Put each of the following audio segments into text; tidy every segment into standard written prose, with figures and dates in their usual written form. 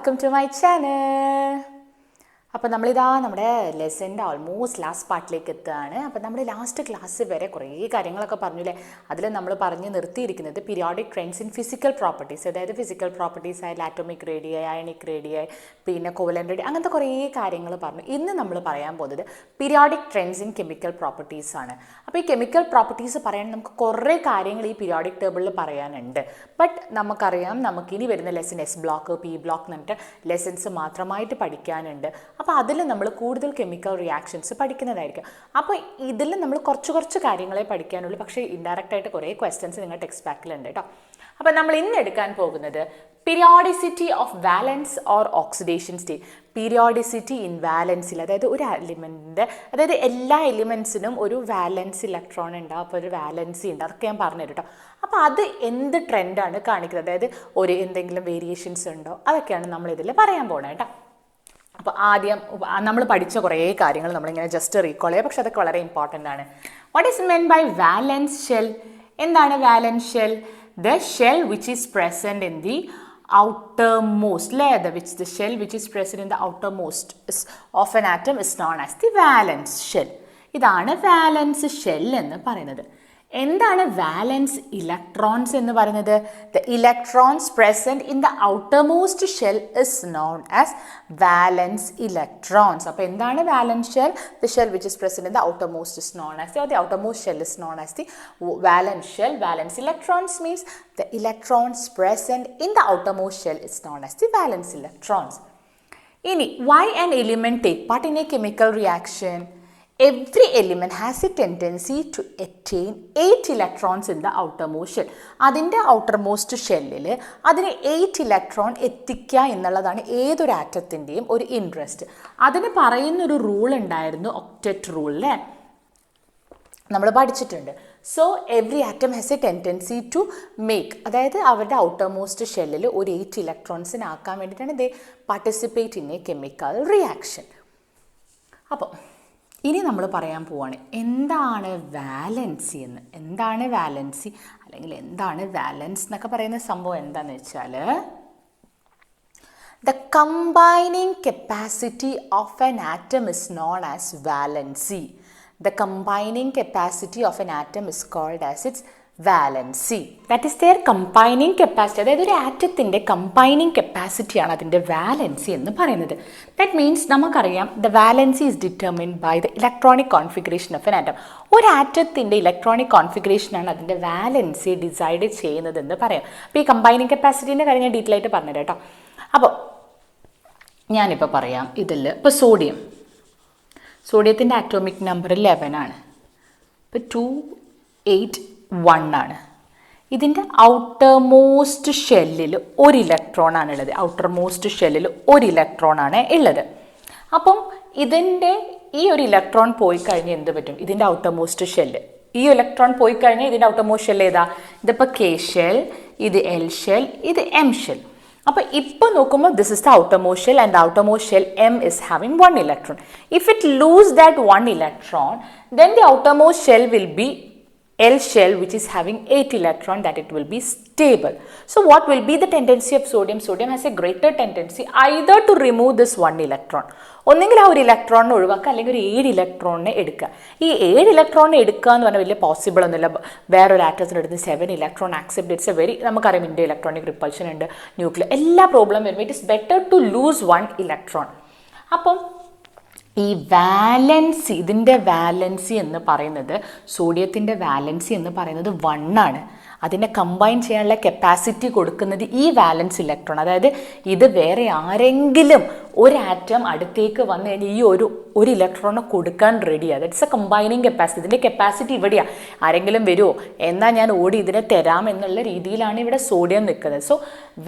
welcome to my channel. അപ്പോൾ നമ്മളിതാ നമ്മുടെ ലെസൻ്റെ ഓൾമോസ്റ്റ് ലാസ്റ്റ് പാർട്ടിലേക്ക് എത്തുകയാണ്. അപ്പോൾ നമ്മൾ ലാസ്റ്റ് ക്ലാസ് വരെ കുറേ കാര്യങ്ങളൊക്കെ പറഞ്ഞില്ലേ. അതിൽ നമ്മൾ പറഞ്ഞ് നിർത്തിയിരിക്കുന്നത് periodic trends in physical properties, അതായത് ഫിസിക്കൽ പ്രോപ്പർട്ടീസ് ആയ ആറ്റോമിക് റേഡിയായി, അയണിക് റേഡിയായി, പിന്നെ കോവലൻ്റ് റേഡിയ, അങ്ങനത്തെ കുറേ കാര്യങ്ങൾ പറഞ്ഞു. ഇന്ന് നമ്മൾ പറയാൻ പോകുന്നത് periodic trends in chemical properties ആണ്. അപ്പോൾ ഈ കെമിക്കൽ പ്രോപ്പർട്ടീസ് പറയാൻ നമുക്ക് കുറേ കാര്യങ്ങൾ ഈ പീരിയോഡിക് ടേബിളിൽ പറയാനുണ്ട്. ബട്ട് നമുക്കറിയാം നമുക്കിനി വരുന്ന lesson S block, P block എന്നിട്ട് ലെസൺസ് മാത്രമായിട്ട് പഠിക്കാനുണ്ട്. അപ്പോൾ അതിൽ നമ്മൾ കൂടുതൽ കെമിക്കൽ റിയാക്ഷൻസ് പഠിക്കുന്നതായിരിക്കും. അപ്പോൾ ഇതിൽ നമ്മൾ കുറച്ച് കാര്യങ്ങളെ പഠിക്കാനുള്ളൂ. പക്ഷേ ഇൻഡയറക്റ്റായിട്ട് കുറേ ക്വസ്റ്റ്യൻസ് നിങ്ങൾ ടെക്സ്റ്റ് ബാക്കിലുണ്ട് കേട്ടോ. അപ്പോൾ നമ്മൾ ഇന്ന് എടുക്കാൻ പോകുന്നത് periodicity of valence or oxidation state. Periodicity in വാലൻസിൽ, അതായത് ഒരു എലിമെൻറ്റിൻ്റെ, അതായത് എല്ലാ എലിമെൻസിനും ഒരു വാലൻസ് ഇലക്ട്രോൺ ഉണ്ടാവും, അപ്പോൾ ഒരു വാലൻസി ഉണ്ട്. അതൊക്കെ ഞാൻ പറഞ്ഞു തരും കേട്ടോ. അപ്പോൾ അത് എന്ത് ട്രെൻഡാണ് കാണിക്കുന്നത്, അതായത് ഒരു എന്തെങ്കിലും വേരിയേഷൻസ് ഉണ്ടോ, അതൊക്കെയാണ് നമ്മളിതിൽ പറയാൻ പോകുന്നത് കേട്ടോ. അപ്പോൾ ആദ്യം നമ്മൾ പഠിച്ച കുറേ കാര്യങ്ങൾ നമ്മളിങ്ങനെ ജസ്റ്റ് റീകോൾ ചെയ്യുക, പക്ഷെ അതൊക്കെ വളരെ ഇമ്പോർട്ടൻ്റ് ആണ്. What is mean by valence shell? എന്താണ് valence shell? The shell which is present in the outermost layer, the shell which is present in the outermost of an atom is known as the valence shell. ഇതാണ് വാലൻസ് shell എന്ന് പറയുന്നത്. എന്താണ് വാലൻസ് electrons എന്ന് പറയുന്നത്? The electrons present in the outermost shell is known as വാലൻസ് electrons. അപ്പോൾ എന്താണ് valence shell? The shell which is present in the outermost is known as the outermost shell is known as the വാലൻസ് shell. വാലൻസ് electrons means the electrons present in the outermost shell is known as the valence electrons. Ini, why an element take part in a chemical reaction? Every element has a tendency to attain 8 electrons in the outermost shell. അതിൻ്റെ outermost ഷെല്ലിൽ അതിന് 8 electron എത്തിക്കുക എന്നുള്ളതാണ് ഏതൊരു ആറ്റത്തിൻ്റെയും ഒരു interest. അതിന് പറയുന്നൊരു rule ഉണ്ടായിരുന്നു, ഒക്ടറ്റ് റൂൾ അല്ലേ, നമ്മൾ പഠിച്ചിട്ടുണ്ട്. So every atom has a tendency to make, അതായത് അവരുടെ ഔട്ടർമോസ്റ്റ് ഷെല്ലിൽ ഒരു 8 ഇലക്ട്രോൺസിനാക്കാൻ വേണ്ടിയിട്ടാണ് they participate in a chemical reaction. അപ്പോൾ ഇനി നമ്മൾ പറയാൻ പോവാണ് എന്താണ് വാലൻസി എന്ന്. എന്താണ് വാലൻസി അല്ലെങ്കിൽ എന്താണ് വാലൻസ് എന്നൊക്കെ പറയുന്ന സംഭവം എന്താണെന്ന് വെച്ചാൽ, the combining capacity of an atom is known as valency. The combining capacity of an atom is called as its valency. That is their combining capacity. അതായത് ഒരു ആറ്റത്തിൻ്റെ കമ്പൈനിങ് കപ്പാസിറ്റിയാണ് അതിൻ്റെ വാലൻസി എന്ന് പറയുന്നത്. ദാറ്റ് മീൻസ് നമുക്കറിയാം the valency is determined by the electronic configuration of an atom. ഒരു ആറ്റത്തിൻ്റെ electronic കോൺഫിഗറേഷനാണ് അതിൻ്റെ valency decide ചെയ്യുന്നതെന്ന് പറയാം. അപ്പോൾ ഈ കമ്പൈനിങ് കപ്പാസിറ്റീൻ്റെ കാര്യം ഞാൻ ഡീറ്റെയിൽ ആയിട്ട് പറഞ്ഞുതരാം കേട്ടോ. അപ്പോൾ ഞാനിപ്പോൾ പറയാം ഇതിൽ ഇപ്പോൾ സോഡിയത്തിൻ്റെ ആറ്റോമിക് നമ്പർ 11 ആണ്. ഇപ്പോൾ 281 ആണ്. ഇതിൻ്റെ ഔട്ടർമോസ്റ്റ് ഷെല്ലിൽ ഒരു ഇലക്ട്രോൺ ആണുള്ളത്. ഔട്ടർമോസ്റ്റ് ഷെല്ലിൽ ഒരു ഇലക്ട്രോൺ ആണ് ഉള്ളത്. അപ്പം ഇതിൻ്റെ ഈ ഒരു ഇലക്ട്രോൺ പോയി കഴിഞ്ഞാൽ എന്ത് പറ്റും? ഇതിൻ്റെ ഔട്ടർമോസ്റ്റ് ഷെല്ല്, ഈ ഇലക്ട്രോൺ പോയി കഴിഞ്ഞാൽ ഇതിൻ്റെ ഔട്ടർമോസ്റ്റ് ഷെൽ ഏതാ? ഇതിപ്പോൾ കെ ഷെൽ, ഇത് എൽ ഷെൽ, ഇത് എം ഷെൽ. അപ്പോൾ ഇപ്പോൾ നോക്കുമ്പോൾ this is the outermost shell and the outermost shell M is having 1 electron. If it lose that 1 electron, then the outermost shell will be L shell which is having 8 electron, that it will be stable. So what will be the tendency of sodium? Sodium has a greater tendency either to remove this 1 electron. ഒന്നെങ്കിൽ ആ ഒരു ഇലക്ട്രോണിനെ ഒഴിവാക്കുക, അല്ലെങ്കിൽ ഒരു 7 ഇലക്ട്രോണിനെ എടുക്കുക. ഈ 7 ഇലക്ട്രോണിനെ എടുക്കുക എന്ന് പറഞ്ഞാൽ വലിയ പോസിബിൾ ഒന്നുമില്ല. വേറൊരു ആറ്റത്തിന് എടുത്ത് 7 electron accept, it's a very, നമുക്കറിയാം ഇന്ത്യ ഇലക്ട്രോണിക് റിപ്പൾഷൻ ഉണ്ട്, ന്യൂക്ലിയർ, എല്ലാ പ്രോബ്ലം വരുമ്പോൾ it is better to lose 1 electron. അപ്പം ഈ വാലൻസി, ഇതിൻ്റെ വാലൻസി എന്ന് പറയുന്നത്, സോഡിയത്തിൻ്റെ വാലൻസി എന്ന് പറയുന്നത് 1 ആണ്. അതിനെ കമ്പൈൻ ചെയ്യാനുള്ള കപ്പാസിറ്റി കൊടുക്കുന്നത് ഈ വാലൻസ് ഇലക്ട്രോൺ. അതായത് ഇത് വേറെ ആരെങ്കിലും ഒരു ആറ്റം അടുത്തേക്ക് വന്നു കഴിഞ്ഞാൽ ഈ ഒരു ഇലക്ട്രോണ് കൊടുക്കാൻ റെഡിയാണ്. That's A combining capacity. ഇതിൻ്റെ കപ്പാസിറ്റി ഇവിടെയാണ്. ആരെങ്കിലും വരുമോ എന്നാൽ ഞാൻ ഓടി ഇതിനെ തരാം എന്നുള്ള രീതിയിലാണ് ഇവിടെ സോഡിയം നിൽക്കുന്നത്. സോ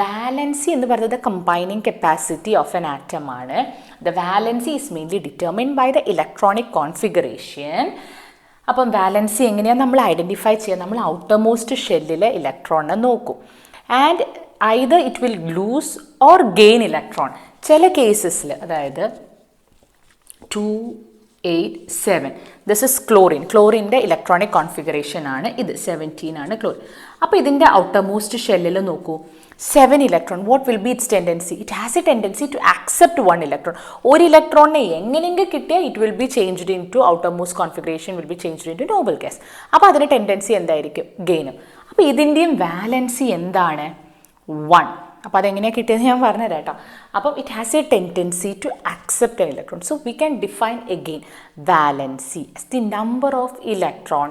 വാലൻസി എന്ന് പറയുന്നത് combining capacity of an atom ആണ്. The valency is mainly determined by the electronic configuration. അപ്പം വാലൻസി എങ്ങനെയാണ് നമ്മൾ ഐഡൻറ്റിഫൈ ചെയ്യുക? നമ്മൾ ഔട്ടർമോസ്റ്റ് ഷെല്ലിലെ ഇലക്ട്രോണിനെ നോക്കും. And either it will lose or gain electron. ചില കേസസിൽ, അതായത് 2 8, 7. This is chlorine. Chlorine electronic configuration ആണ് ഇത് 17 ആണ് chlorine. അപ്പോൾ ഇതിൻ്റെ outermost ഷെല്ലിൽ നോക്കൂ 7 electron. What will be its tendency? It has a tendency to accept 1 electron. ഒരു ഇലക്ട്രോണിനെ എങ്ങനെയെങ്കിലും കിട്ടിയാൽ it will be changed into outermost configuration will be changed into noble gas. അപ്പോൾ അതിൻ്റെ ടെൻഡൻസി എന്തായിരിക്കും? ഗെയിനും. അപ്പോൾ ഇതിൻ്റെയും വാലൻസി എന്താണ്? 1. അപ്പോൾ അതെങ്ങനെയാണ് കിട്ടിയെന്ന് ഞാൻ പറഞ്ഞുതരാം കേട്ടോ. അപ്പം it has a tendency to accept an electron. So we can define again valency as the number of electron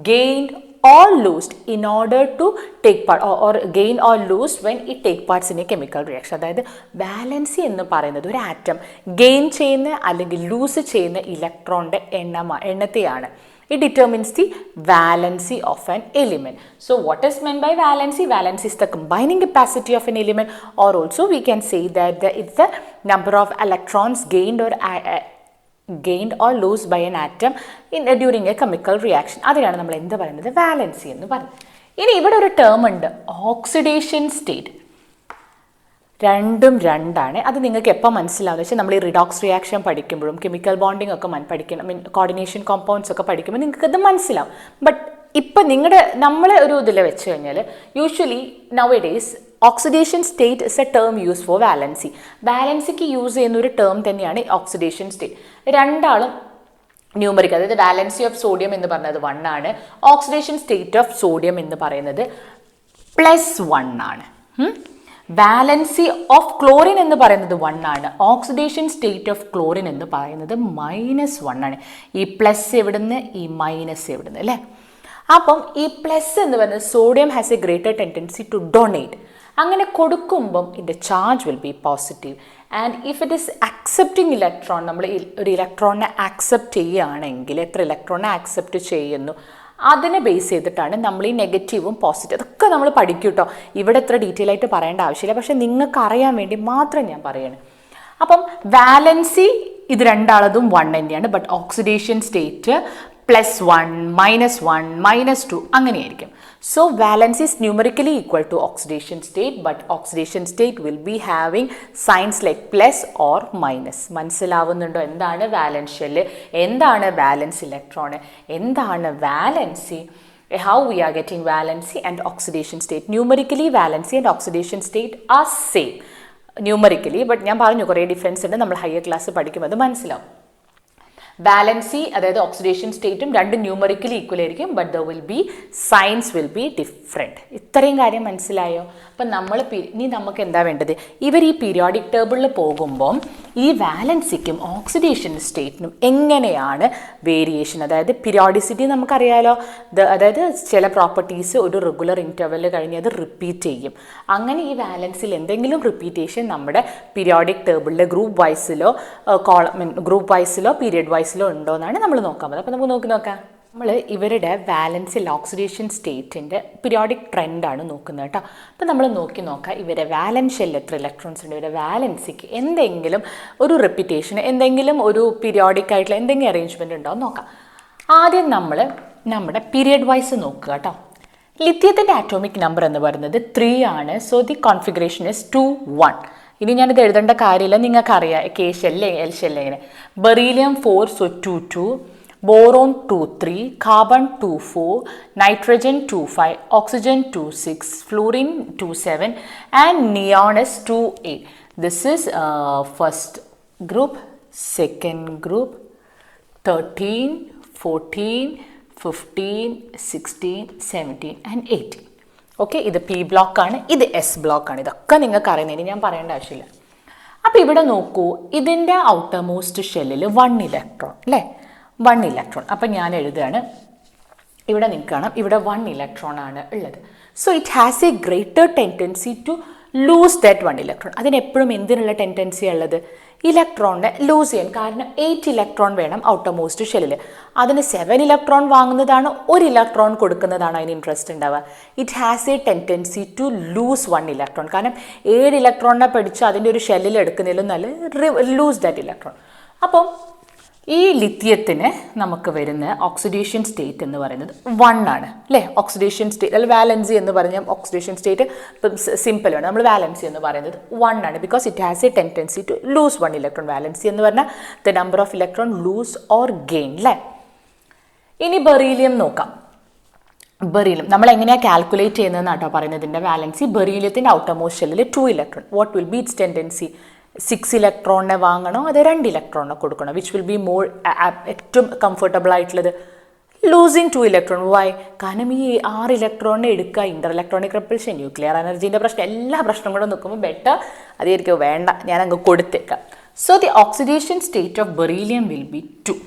gained or lost in order to take part or gain or lose when it take parts in a chemical reaction. അതായത് valency എന്ന് പറയുന്നത് ഒരു atom gain ചെയ്യുന്ന അല്ലെങ്കിൽ loose ചെയ്യുന്ന ഇലക്ട്രോണിൻ്റെ എണ്ണത്തെയാണ്. It determines the valency of an element. So what is meant by valency? Valency is the combining capacity of an element, or also we can say that it's the number of electrons gained or lost by an atom during a chemical reaction. അതിനാണ് നമ്മൾ എന്ത് പറയുന്നത്? Valency എന്ന് പറയുന്നത്. ഇനി ഇവിടെ ഒരു term ഉണ്ട്, ഓക്സിഡേഷൻ സ്റ്റേറ്റ്. രണ്ടും രണ്ടാണ്. അത് നിങ്ങൾക്ക് എപ്പോൾ മനസ്സിലാവുന്നത് വെച്ചാൽ നമ്മൾ ഈ റിഡോക്സ് റിയാക്ഷൻ പഠിക്കുമ്പോഴും കെമിക്കൽ ബോണ്ടിങ് ഒക്കെ പഠിക്കണം, കോർഡിനേഷൻ കോമ്പൗണ്ട്സ് ഒക്കെ പഠിക്കുമ്പോൾ നിങ്ങൾക്ക് അത് മനസ്സിലാവും. ബട്ട് ഇപ്പം നമ്മളെ ഒരു ഇതിൽ വെച്ച് കഴിഞ്ഞാൽ usually nowadays oxidation state is a term use for valency. വാലൻസിക്ക് യൂസ് ചെയ്യുന്ന ഒരു ടേം തന്നെയാണ് ഓക്സിഡേഷൻ സ്റ്റേറ്റ്. രണ്ടാളും ന്യൂമറിക്, അതായത് വാലൻസി ഓഫ് സോഡിയം എന്ന് പറയുന്നത് 1 ആണ്, ഓക്സിഡേഷൻ സ്റ്റേറ്റ് ഓഫ് സോഡിയം എന്ന് പറയുന്നത് +1 ആണ്. വാലൻസി ഓഫ് ക്ലോറിൻ എന്ന് പറയുന്നത് 1 ആണ്, ഓക്സിഡേഷൻ സ്റ്റേറ്റ് ഓഫ് ക്ലോറിൻ എന്ന് പറയുന്നത് -1 ആണ്. ഈ പ്ലസ് എവിടുന്ന്, ഈ മൈനസ് എവിടുന്ന്, അല്ലേ? അപ്പം ഈ പ്ലസ് എന്ന് പറയുന്നത് sodium has a greater tendency to donate. അങ്ങനെ കൊടുക്കുമ്പം ഇതിൻ്റെ charge will be positive. And if it is accepting electron, നമ്മൾ ഒരു ഇലക്ട്രോണിനെ ആക്സെപ്റ്റ് ചെയ്യുകയാണെങ്കിൽ എത്ര ഇലക്ട്രോണിനെ ആക്സെപ്റ്റ് ചെയ്യുന്നു അതിനെ ബേസ് ചെയ്തിട്ടാണ് നമ്മൾ ഈ നെഗറ്റീവും പോസിറ്റീവ് അതൊക്കെ നമ്മൾ പഠിക്കും കേട്ടോ. ഇവിടെ എത്ര ഡീറ്റെയിൽ ആയിട്ട് പറയേണ്ട ആവശ്യമില്ല, പക്ഷേ നിങ്ങൾക്ക് അറിയാൻ വേണ്ടി മാത്രം ഞാൻ പറയാണ്. അപ്പം വാലൻസി ഇത് രണ്ടാളതും 1 തന്നെയാണ്, ബട്ട് ഓക്സിഡേഷൻ സ്റ്റേറ്റ് +1, -1, -2 അങ്ങനെയായിരിക്കും. So valence is numerically equal to oxidation state, but oxidation state will be having signs like plus or minus. മനസ്സിലാവുന്നുണ്ടോ എന്താണ് വാലൻസ് ഷെല്ല്, എന്താണ് വാലൻസ് ഇലക്ട്രോൺ, എന്താണ് valency, how we are getting valency and oxidation state. Numerically valency and oxidation state are same numerically, but ഞാൻ പറഞ്ഞു കുറേ difference ഉണ്ട്, നമ്മൾ higher class പഠിക്കുമ്പോൾ അത് മനസ്സിലാവും. വാലൻസി അതായത് ഓക്സിഡേഷൻ സ്റ്റേറ്റും രണ്ടും ന്യൂമറിക്കലി ഈക്വൽ ആയിരിക്കും, but the will be signs will be different. ഇത്രയും കാര്യം മനസ്സിലായോ? അപ്പം ഇനി നമുക്ക് എന്താ വേണ്ടത്? ഇവർ ഈ പീരിയോഡിക് ടേബിളിൽ പോകുമ്പം ഈ വാലൻസിക്കും ഓക്സിഡേഷൻ സ്റ്റേറ്റിനും എങ്ങനെയാണ് വേരിയേഷൻ, അതായത് പീരിയോഡിസിറ്റി നമുക്കറിയാലോ, അതായത് ചില പ്രോപ്പർട്ടീസ് ഒരു റെഗുലർ ഇൻ്റർവെൽ കഴിഞ്ഞ് അത് റിപ്പീറ്റ് ചെയ്യും. അങ്ങനെ ഈ വാലൻസിൽ എന്തെങ്കിലും റിപ്പീറ്റേഷൻ നമ്മുടെ പീരിയോഡിക് ടേബിളിലെ ഗ്രൂപ്പ് വൈസിലോ പീരിയഡ് വൈസിലോ ഉണ്ടോ എന്നാണ് നമ്മൾ നോക്കാൻ പോകുന്നത്. അപ്പോൾ നമുക്ക് നോക്കാം. നമ്മൾ ഇവരുടെ വാലൻസിൽ ഓക്സിഡേഷൻ സ്റ്റേറ്റിൻ്റെ പീരിയോഡിക് ട്രെൻഡാണ് നോക്കുന്നത് കേട്ടോ. അപ്പോൾ നമ്മൾ നോക്കാം ഇവരെ വാലൻസ് ഷെല്ലിൽ എത്ര ഇലക്ട്രോൺസ് ഉണ്ട്, ഇവരുടെ വാലൻസിക്ക് എന്തെങ്കിലും ഒരു റിപ്പീറ്റേഷൻ, എന്തെങ്കിലും ഒരു പീരിയോഡിക് ആയിട്ടുള്ള എന്തെങ്കിലും അറേഞ്ച്മെൻറ്റ് ഉണ്ടോ എന്ന് നോക്കാം. ആദ്യം നമ്മൾ നമ്മുടെ പീരിയഡ് വൈസ് നോക്കുക കേട്ടോ. ലിഥിയത്തിൻ്റെ ആറ്റോമിക് നമ്പർ എന്ന് പറയുന്നത് 3 ആണ്. So the configuration is 2, 1. ഇനി ഞാനിത് എഴുതേണ്ട കാര്യമില്ല, നിങ്ങൾക്കറിയാം K ഷെല്ല് L ഷെല്ല് എങ്ങനെ. Beryllium 4, so 2, 2. boron 2, 3, carbon 2, 4, nitrogen 2, 5, oxygen 2, 6, fluorine 2, 7 and neon is 2, 8. This is first group, second group, 13, 14, 15, 16, 17 and 18. Okay, ഇത് P ബ്ലോക്കാണ്, ഇത് S ബ്ലോക്കാണ്. ഇതൊക്കെ നിങ്ങൾക്ക് അറിയുന്നതിന് ഞാൻ പറയേണ്ട ആവശ്യമില്ല. അപ്പോൾ ഇവിടെ നോക്കൂ, ഇതിൻ്റെ ഔട്ടർ മോസ്റ്റ് ഷെല്ലിൽ 1 ഇലക്ട്രോൺ അല്ലേ, 1 ഇലക്ട്രോൺ. അപ്പം ഞാൻ എഴുതുകയാണ്, ഇവിടെ നിങ്ങൾക്ക് കാണാം, ഇവിടെ 1 ഇലക്ട്രോൺ ആണ് ഉള്ളത്. So it has a greater tendency to lose that 1 electron. അതിനെപ്പോഴും എന്തിനുള്ള ടെൻഡൻസി ഉള്ളത്? ഇലക്ട്രോണിനെ ലൂസ് ചെയ്യാൻ. കാരണം 8 ഇലക്ട്രോൺ വേണം ഔട്ടർ മോസ്റ്റ് ഷെല്ലിൽ. അതിന് 7 ഇലക്ട്രോൺ വാങ്ങുന്നതാണ്, 1 ഇലക്ട്രോൺ കൊടുക്കുന്നതാണ് അതിന് ഇൻട്രസ്റ്റ് ഉണ്ടാവുക. It has a tendency to lose 1 electron. കാരണം 7 ഇലക്ട്രോണിനെ പഠിച്ച് അതിൻ്റെ ഒരു ഷെല്ലിൽ എടുക്കുന്നതിലും നല്ല ലൂസ് ദാറ്റ് ഇലക്ട്രോൺ. അപ്പം ഈ ലിത്തിയത്തിന് നമുക്ക് വരുന്ന ഓക്സിഡേഷൻ സ്റ്റേറ്റ് എന്ന് പറയുന്നത് 1 ആണ് അല്ലേ. ഓക്സിഡേഷൻ സ്റ്റേറ്റ് അല്ലെങ്കിൽ വാലൻസി എന്ന് പറഞ്ഞാൽ ഓക്സിഡേഷൻ സ്റ്റേറ്റ് ഇപ്പം സിമ്പിളാണ്. നമ്മൾ വാലൻസി എന്ന് പറയുന്നത് 1 ആണ്. Because it has a tendency to lose 1 electron. Valency എന്ന് പറഞ്ഞാൽ the number of electron lose or gain അല്ലേ. ഇനി ബെറീലിയം നോക്കാം. ബെറീലിയം നമ്മൾ എങ്ങനെയാണ് കാൽക്കുലേറ്റ് ചെയ്യുന്നതെന്ന് കേട്ടോ പറയുന്നതിൻ്റെ വാലൻസി. ബെറീലിയത്തിൻ്റെ ഔട്ടർ മോസ്റ്റ് ഷെല്ലിൽ 2 electron. What will be it's tendency? 6 ഇലക്ട്രോണിനെ വാങ്ങണോ അത് 2 ഇലക്ട്രോണിനെ കൊടുക്കണോ? വിച്ച് വിൽ ബി മോർ ഏറ്റവും കംഫർട്ടബിൾ ആയിട്ടുള്ളത്? Losing 2 electron. വൈ? കാരണം ഈ 6 ഇലക്ട്രോണിനെ എടുക്കുക, ഇന്റർ ഇലക്ട്രോണിക് റിപ്പൽഷൻ, ന്യൂക്ലിയർ എനർജീൻ്റെ പ്രശ്നം, എല്ലാ പ്രശ്നം കൂടെ നോക്കുമ്പോൾ ബെറ്റർ അതായിരിക്കും വേണ്ട, ഞാൻ അങ്ങ് കൊടുത്തേക്കാം. So the oxidation state of beryllium will be 2.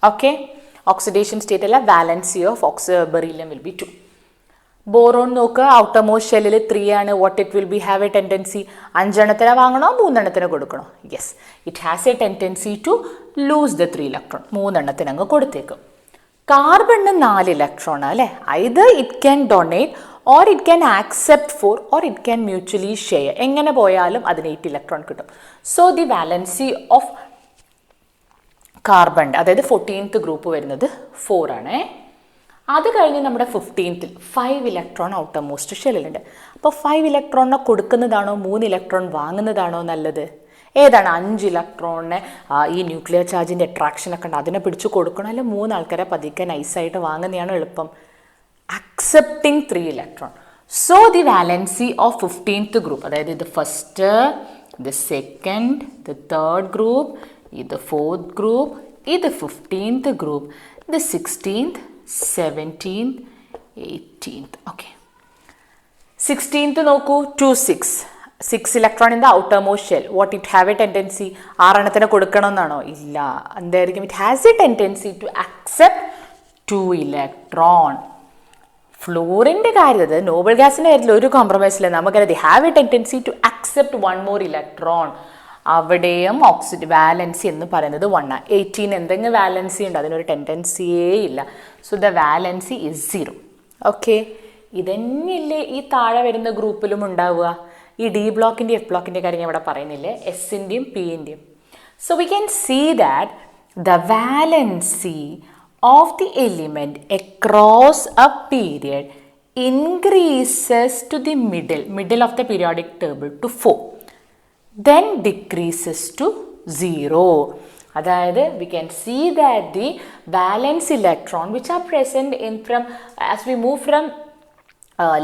Okay, oxidation state അല്ല, valency of beryllium will be 2. Boron നോക്കുക, ഔട്ടർ മോസ്റ്റ് ഷെല്ലിൽ 3 ആണ്. What it will be have a tendency? 5 എണ്ണത്തിന് വാങ്ങണോ 3 എണ്ണത്തിന് കൊടുക്കണോ? Yes, it has a tendency to lose the 3 electron. 3 എണ്ണത്തിന് അങ്ങ് കൊടുത്തേക്കും. കാർബണിന് 4 ഇലക്ട്രോൺ അല്ലേ. Either it can donate or it can accept 4 or it can mutually share. എങ്ങനെ പോയാലും അതിന് 8 ഇലക്ട്രോൺ കിട്ടും. So the valency of carbon, അതായത് 14th ഗ്രൂപ്പ് വരുന്നത് 4 ആണേ. അത് കഴിഞ്ഞ് നമ്മുടെ 15th 5 ഇലക്ട്രോൺ ഔട്ടർ മോസ്റ്റ് ഷെല്ലിലുണ്ട്. അപ്പോൾ 5 ഇലക്ട്രോണിനെ കൊടുക്കുന്നതാണോ 3 ഇലക്ട്രോൺ വാങ്ങുന്നതാണോ നല്ലത്? ഏതാണ്? 5 ഇലക്ട്രോണിനെ ഈ ന്യൂക്ലിയർ ചാർജിൻ്റെ അട്രാക്ഷനൊക്കെ ഉണ്ട് അതിനെ പിടിച്ച് കൊടുക്കണോ, അല്ല 3 ആൾക്കാരെ പതുക്കെ നൈസായിട്ട് വാങ്ങുന്നതാണോ എളുപ്പം? Accepting 3 electron. So the valency of 15th group, അതായത് ഇത് ഫസ്റ്റ്, ഇത് സെക്കൻഡ്, ഇത് തേർഡ് ഗ്രൂപ്പ്, ഇത് 4th ഗ്രൂപ്പ്, ഇത് 15th ഗ്രൂപ്പ്, ഇത് 16th, 17th, 18th. Okay, 16th നോക്കൂ, 2 6 electron in the outermost shell. What it have a tendency? 6 എണ്ണത്തിന് കൊടുക്കണമെന്നാണോ? ഇല്ല, എന്തായിരിക്കും? It has a tendency to accept 2 electron. ഫ്ലോറിൻ്റെ കാര്യത്തിൽ നോബൽ ഗ്യാസിൻ്റെ കാര്യത്തിൽ ഒരു കോംപ്രമൈസ് ഇല്ല. നമുക്കറിയാം have a tendency to accept 1 more electron. അവിടെയും വാലൻസി എന്ന് പറയുന്നത് 1 ആണ്. 18 എന്തെങ്കിലും വാലൻസി ഉണ്ട്, അതിനൊരു ടെൻഡൻസിയേ ഇല്ല. So the valency is 0. Okay, ഇതന്നെയല്ലേ ഈ താഴെ വരുന്ന ഗ്രൂപ്പിലും ഉണ്ടാവുക. ഈ ഡി ബ്ലോക്കിൻ്റെ എഫ് ബ്ലോക്കിൻ്റെ കാര്യം ഞാൻ ഇവിടെ പറയുന്നില്ലേ, എസിൻ്റെയും പിൻ്റെയും. So we can see that the valency of the element across a period increases to the middle of the periodic table to 4. then decreases to 0. അതായത് we can see that the valence electron which are present in from as we move from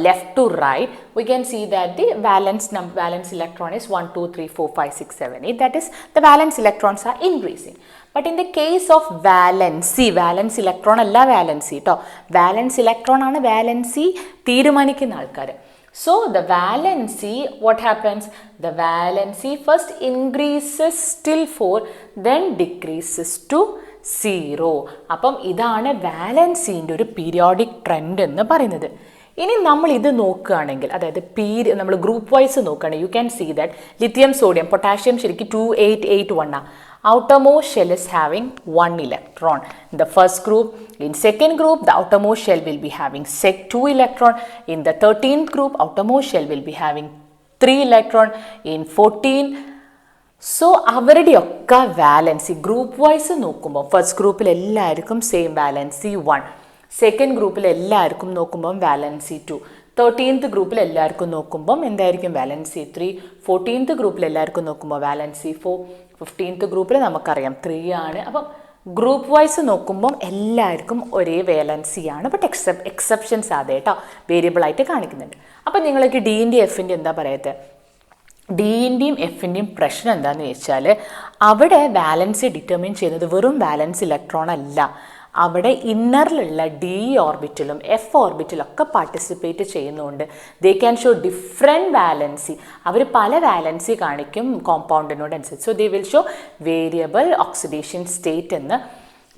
left to right, we can see that the valence electron is 1 2 3 4 5 6 7 8. That is, the valence electrons are increasing. But in the case of valency, valence electron alla valency ട്ടോ, valence electron ആണ് valency തീരുമാനിക്കുന്ന ആൾക്കാർ. So the valency, what happens? The valency first increases till 4, then decreases to 0. അപ്പം ഇതാണ് വാലൻസിൻ്റെ ഒരു periodic trend എന്ന് പറയുന്നത്. ഇനി നമ്മൾ ഇത് നോക്കുകയാണെങ്കിൽ, അതായത് നമ്മൾ ഗ്രൂപ്പ് വൈസ് നോക്കുകയാണെങ്കിൽ, you can see that lithium, sodium, potassium ശരിക്കും 2 8 8 1 ആണ്. Outermost shell is having 1 electron. In the first group, in second group, the outermost shell will be having 2 electron. In the 13th group, outermost shell will be having 3 electron. In 14, so അവരുടെ ഒക്കെ valency group vice നോക്കുമ്പോൾ first ഗ്രൂപ്പിൽ എല്ലാവർക്കും same valency 1, second ഗ്രൂപ്പിൽ എല്ലാവർക്കും നോക്കുമ്പം valency 2, 13th ഗ്രൂപ്പിൽ എല്ലാവർക്കും നോക്കുമ്പം എന്തായിരിക്കും? വാലൻസി 3, 14th ഗ്രൂപ്പിൽ എല്ലാവർക്കും നോക്കുമ്പോൾ വാലൻസി 4, 15th ഗ്രൂപ്പിൽ നമുക്കറിയാം 3 ആണ്. അപ്പം ഗ്രൂപ്പ് വൈസ് നോക്കുമ്പം എല്ലാവർക്കും ഒരേ വാലൻസിയാണ്. ബട്ട് എക്സെപ്ഷൻസ് അതെ കേട്ടോ, വേരിയബിളായിട്ട് കാണിക്കുന്നുണ്ട്. അപ്പം നിങ്ങൾക്ക് ഡിൻ്റെയും എഫിൻ്റെ എന്താ പറയത്തെ, ഡിൻ്റെയും എഫിൻ്റെയും പ്രശ്നം എന്താണെന്ന് വെച്ചാൽ അവിടെ വാലൻസി ഡിറ്റർമിൻ ചെയ്യുന്നത് വെറും വാലൻസ് ഇലക്ട്രോൺ അല്ല, അവിടെ ഇന്നറിലുള്ള ഡി ഓർബിറ്റലും എഫ് ഓർബിറ്റലും ഒക്കെ പാർട്ടിസിപ്പേറ്റ് ചെയ്യുന്നതുകൊണ്ട് they can show different valency. അവർ പല വാലൻസി കാണിക്കും കോമ്പൗണ്ടിനോട് അനുസരിച്ച്. So they will show variable oxidation state എന്ന്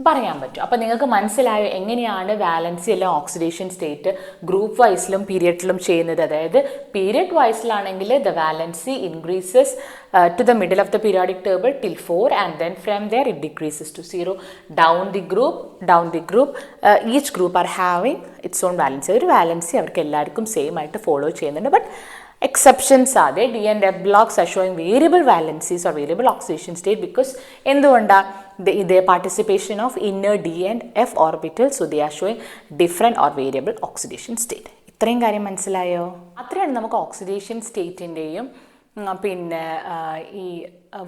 പറയാൻ പറ്റും. അപ്പോൾ നിങ്ങൾക്ക് മനസ്സിലായോ എങ്ങനെയാണ് വാലൻസി അല്ല ഓക്സിഡേഷൻ സ്റ്റേറ്റ് ഗ്രൂപ്പ് വൈസിലും പീരിയഡിലും ചെയ്യുന്നത്. അതായത് പീരിയഡ് വൈസിലാണെങ്കിൽ the valency increases to the middle of the periodic table till 4, and then from there it decreases to 0. Down the group, each group are having its own valency. ഒരു valency അവർക്ക് എല്ലാവർക്കും same ആയിട്ട് follow ചെയ്യുന്നുണ്ട്. But Exceptions are there. D and F blocks are showing variable valencies or variable oxidation state because their participation of inner D and F orbitals, so they are showing different or variable oxidation state. ഇത്രയും കാര്യം മനസ്സിലായോ? അത്രയാണ് നമുക്ക് oxidation സ്റ്റേറ്റിൻ്റെയും പിന്നെ ഈ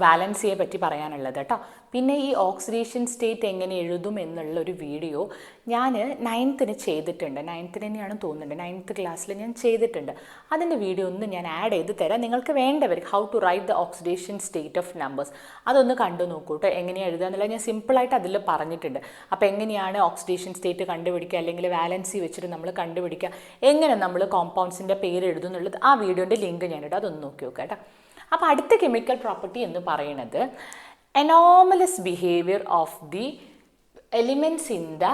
വാലൻസിയെ പറ്റി പറയാനുള്ളത് കേട്ടോ. പിന്നെ ഈ ഓക്സിഡേഷൻ സ്റ്റേറ്റ് എങ്ങനെ എഴുതും എന്നുള്ളൊരു വീഡിയോ ഞാൻ 9th ചെയ്തിട്ടുണ്ട്. 9th തന്നെയാണ് തോന്നുന്നുണ്ട്, 9th ക്ലാസ്സിൽ ഞാൻ ചെയ്തിട്ടുണ്ട്. അതിൻ്റെ വീഡിയോ ഒന്ന് ഞാൻ ആഡ് ചെയ്ത് തരാം. നിങ്ങൾക്ക് വേണ്ടവർ how to write the oxidation state of numbers അതൊന്ന് കണ്ടു നോക്കൂ കേട്ടോ. എങ്ങനെയാണ് എഴുതുക എന്നുള്ളത് ഞാൻ സിമ്പിളായിട്ട് അതിൽ പറഞ്ഞിട്ടുണ്ട്. അപ്പോൾ എങ്ങനെയാണ് ഓക്സിഡേഷൻ സ്റ്റേറ്റ് കണ്ടുപിടിക്കുക, അല്ലെങ്കിൽ വാലൻസി വെച്ചിട്ട് നമ്മൾ കണ്ടുപിടിക്കുക, എങ്ങനെ നമ്മൾ കോമ്പൗണ്ട്സിൻ്റെ പേര് എഴുതും എന്നുള്ളത് ആ വീഡിയോൻ്റെ ലിങ്ക് ഞാനിട്ട് അതൊന്ന് നോക്കി നോക്കുക കേട്ടോ. അപ്പോൾ അടുത്ത കെമിക്കൽ പ്രോപ്പർട്ടി എന്ന് പറയുന്നത് anomalous behavior of the elements in the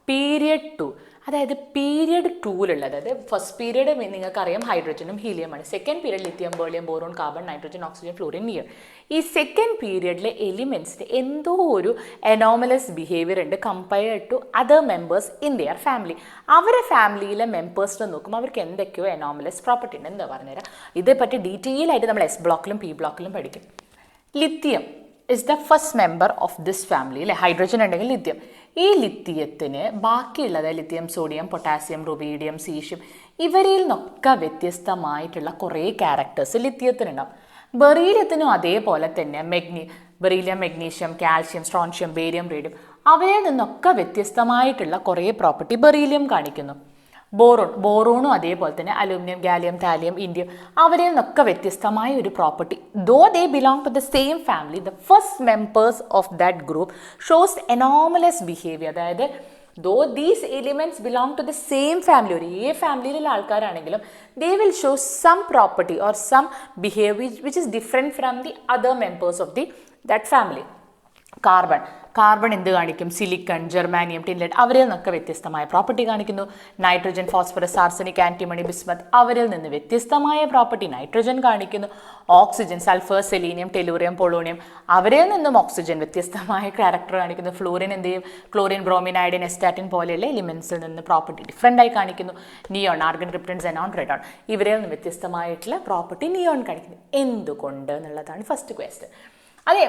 period 2. അതായത് പീരിയഡ് 2ലുള്ള, അതായത് ഫസ്റ്റ് പീരിയഡ് നിങ്ങൾക്കറിയാം ഹൈഡ്രജനും ഹീലിയമാണ്. Second period lithium, beryllium, boron, carbon, nitrogen, oxygen, fluorine, neon. ഈ സെക്കൻഡ് പീരിയഡിലെ എലിമെൻറ്റ്സിന് എന്തോ ഒരു അനോമലസ് ബിഹേവിയർ ഉണ്ട് compared to other members in their family. അവരുടെ ഫാമിലിയിലെ മെമ്പേഴ്സിനെ നോക്കുമ്പോൾ അവർക്ക് എന്തൊക്കെയോ അനോമലസ് പ്രോപ്പർട്ടി ഉണ്ട് എന്ന് പറഞ്ഞുതരാം. ഇതേപ്പറ്റി ഡീറ്റെയിൽ ആയിട്ട് നമ്മൾ എസ് ബ്ലോക്കിലും പി ബ്ലോക്കിലും പഠിക്കും. Lithium is the first member of this family, അല്ലെ? ഹൈഡ്രജൻ ഉണ്ടെങ്കിൽ ലിത്യം. ഈ ലിത്തിയത്തിന് ബാക്കിയുള്ളത് lithium, sodium, potassium, rubidium, caesium, ഇവരിൽ നിന്നൊക്കെ വ്യത്യസ്തമായിട്ടുള്ള കുറേ ക്യാരക്ടേഴ്സ് ലിത്തിയത്തിനുണ്ടാവും. ബെറീലിയത്തിനും അതേപോലെ തന്നെ beryllium, magnesium, calcium, strontium, barium, radium, അവയിൽ നിന്നൊക്കെ വ്യത്യസ്തമായിട്ടുള്ള കുറേ പ്രോപ്പർട്ടി ബെറീലിയം കാണിക്കുന്നു. ബോറോണും അതേപോലെ തന്നെ അലൂമിനിയം, ഗാലിയം, താലിയം, ഇൻഡിയം, അവരിൽ നിന്നൊക്കെ വ്യത്യസ്തമായ ഒരു property. Though they belong to the same family, the first members of that group shows anomalous behaviour. അതായത് though these elements belong to the same family, ഒരേ ഫാമിലിയിലുള്ള ആൾക്കാരാണെങ്കിലും they will show some property or some behaviour which is different from the other members of that family. Carbon എന്ത് കാണിക്കും? Silicon, ജെർമാനിയം, ടിൻലെഡ്, അവരിൽ നിന്നൊക്കെ വ്യത്യസ്തമായ property കാണിക്കുന്നു. Nitrogen, phosphorus, arsenic, antimony, bismuth, അവരിൽ നിന്ന് വ്യത്യസ്തമായ പ്രോപ്പർട്ടി നൈട്രജൻ കാണിക്കുന്നു. Oxygen, sulphur, selenium, tellurium, polonium, അവരിൽ നിന്നും ഓക്സിജൻ വ്യത്യസ്തമായ ക്യാരക്ടർ കാണിക്കുന്നു. ഫ്ലൂറിൻ എന്ത് ചെയ്യും? ക്ലോറിൻ, ബ്രോമിൻ, അയഡിൻ, എസ്റ്റാറ്റിൻ പോലെയുള്ള എലിമെൻസിൽ നിന്ന് പ്രോപ്പർട്ടി ഡിഫറെൻ്റ് ആയി കാണിക്കുന്നു. നിയോൺ, ആർഗൺ, ക്രിപ്റ്റൺ, സെനോൺ, റെഡോൺ, ഇവരിൽ നിന്ന് വ്യത്യസ്തമായിട്ടുള്ള പ്രോപ്പർട്ടി നിയോൺ കാണിക്കുന്നു. എന്തുകൊണ്ട് എന്നുള്ളതാണ് ഫസ്റ്റ് ക്വസ്റ്റ്യൻ. അതെ,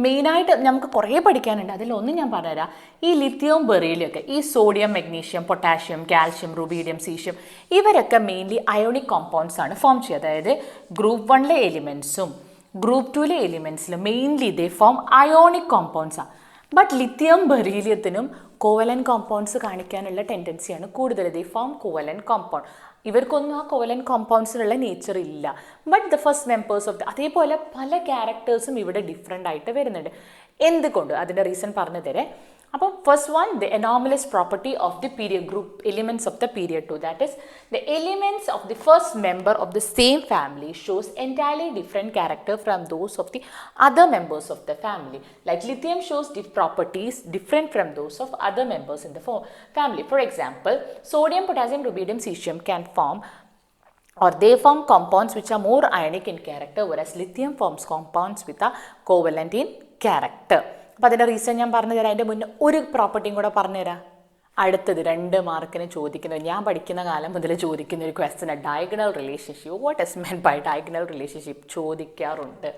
മെയിനായിട്ട് നമുക്ക് കുറേ പഠിക്കാനുണ്ട്. അതിലൊന്നും ഞാൻ പറഞ്ഞുതരാം. ഈ ലിത്തിയവും ബെറീലിയൊക്കെ, ഈ sodium, magnesium, potassium, calcium, rubidium, caesium, ഇവരൊക്കെ മെയിൻലി അയോണിക് കോമ്പൗണ്ട്സ് ആണ് ഫോം ചെയ്യുക. അതായത് ഗ്രൂപ്പ് 1ലെ എലിമെൻറ്റ്സും ഗ്രൂപ്പ് 2ലെ എലിമെൻറ്റ്സിലും മെയിൻലി ദേ ഫോം അയോണിക് കോമ്പൗണ്ട്സാണ്. ബട്ട് ലിത്തിയം, ബെറീലിയത്തിനും കോവലൻ കോമ്പൗണ്ട്സ് കാണിക്കാനുള്ള ടെൻഡൻസിയാണ് കൂടുതൽ. They form covalent compound. ഇവർക്കൊന്നും ആ കോവലൻ കോമ്പൗണ്ട്സിനുള്ള നേച്ചർ ഇല്ല. But the first members of അതേപോലെ പല ക്യാരക്ടേഴ്സും ഇവിടെ ഡിഫറെൻ്റ് ആയിട്ട് വരുന്നുണ്ട്. എന്തുകൊണ്ട്? അതിൻ്റെ റീസൺ പറഞ്ഞു തരാം. അപ്പോൾ first one, the anomalous property of the period group elements of the period 2, that is the elements of the first member of the same family shows entirely different character from those of the other members of the family. Like lithium shows the properties different from those of other members in the family. For example, sodium, potassium, rubidium, cesium can form or they form compounds which are more ionic in character, whereas lithium forms compounds with a covalent in character. അപ്പോൾ അതിൻ്റെ reason ഞാൻ പറഞ്ഞു തരാം. അതിൻ്റെ മുന്നേ ഒരു പ്രോപ്പർട്ടിയും കൂടെ പറഞ്ഞുതരാം. അടുത്തത് 2 മാർക്കിന് ചോദിക്കുന്നത്, ഞാൻ പഠിക്കുന്ന കാലം മുതൽ ചോദിക്കുന്ന ഒരു question, diagonal relationship. What is meant by diagonal relationship ചോദിക്കാറുണ്ട്.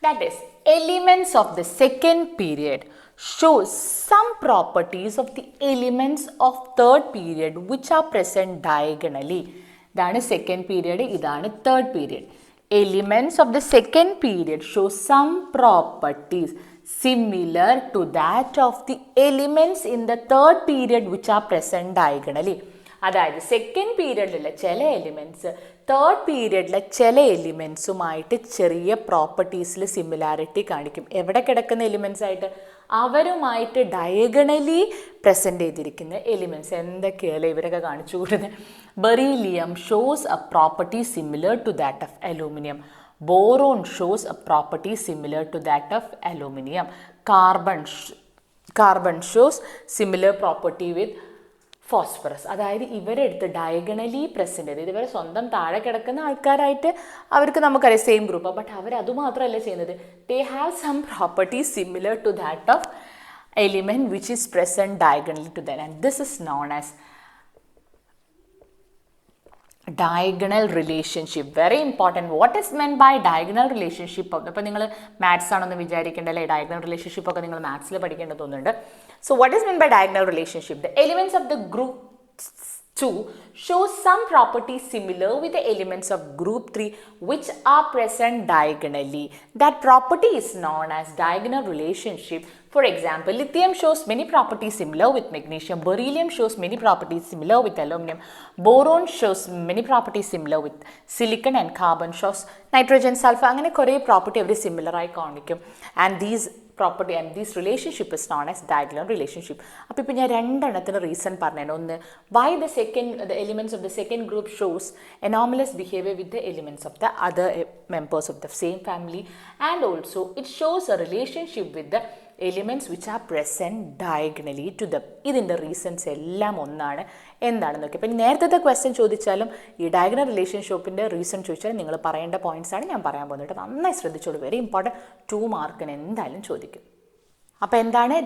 That is, elements of the second period show some properties of the elements of third period which are present diagonally. ഇതാണ് സെക്കൻഡ് പീരിയഡ്, ഇതാണ് third period. Elements of the second period show some properties similar to that of the elements in the third period which are present diagonally. അതായത് second പീരിയഡിലുള്ള ചില elements third പീരിയഡിലെ ചില എലിമെൻറ്റ്സുമായിട്ട് ചെറിയ പ്രോപ്പർട്ടീസിൽ similarity കാണിക്കും. എവിടെ കിടക്കുന്ന elements ആയിട്ട്? അവരുമായിട്ട് ഡയഗണലി പ്രസൻറ്റ് ചെയ്തിരിക്കുന്ന എലിമെൻറ്റ്സ്. എന്തൊക്കെയല്ലേ ഇവരൊക്കെ കാണിച്ചു കൂടുന്നത്? Beryllium shows a property similar to that of aluminium. Boron shows a property similar to that of aluminium. Carbon shows similar property with phosphorus. അതായത് ഇവരെടുത്ത് ഡയഗണലി പ്രസൻറ്റ് ചെയ്ത് ഇവരെ സ്വന്തം താഴെ കിടക്കുന്ന ആൾക്കാരായിട്ട് അവർക്ക് നമുക്കറിയാം സെയിം ഗ്രൂപ്പ്. ബട്ട് അവർ അതുമാത്രമല്ല ചെയ്യുന്നത്, they have some properties similar to that of element which is present diagonally to that, and this is known as diagonal relationship. Very important. What is meant by diagonal relationship? അപ്പോൾ നിങ്ങൾ maths ആണെന്ന് വിചാരിക്കേണ്ട അല്ലേ, diagonal relationship ഒക്കെ നിങ്ങൾ മാത്സിൽ പഠിക്കേണ്ടത് തോന്നുന്നുണ്ട്. So what is meant by diagonal relationship? The elements of the group 2 show some properties similar with the elements of group 3 which are present diagonally. That property is known as diagonal relationship. For example, lithium shows many properties similar with magnesium, beryllium shows many properties similar with aluminum, boron shows many properties similar with silicon, and carbon shows nitrogen, sulfur. അങ്ങനെ കുറേ property അവർ similar ആയി കാണിക്കും. And these property and this relationship is known as diagonal relationship. അപ്പോൾ ഇപ്പോൾ ഞാൻ രണ്ടെണ്ണത്തിന് reason പറഞ്ഞു. ഒന്ന്, why the elements of the second group shows anomalous behavior with the elements of the other members of the same family, and also it shows a relationship with the elements which are present diagonally to them. ഇതിൻ്റെ reasons എല്ലാം ഒന്നാണ്. എന്താണെന്ന് നോക്കി. അപ്പം നേരത്തെ question ചോദിച്ചാലും ഈ diagonal റിലേഷൻഷിപ്പിൻ്റെ reason ചോദിച്ചാൽ നിങ്ങൾ പറയേണ്ട പോയിന്റ്സ് ആണ് ഞാൻ പറയാൻ പോകുന്നത്. നന്നായി ശ്രദ്ധിച്ചോളൂ. Very important. 2 മാർക്കിന് എന്തായാലും ചോദിക്കും. അപ്പോൾ എന്താണ്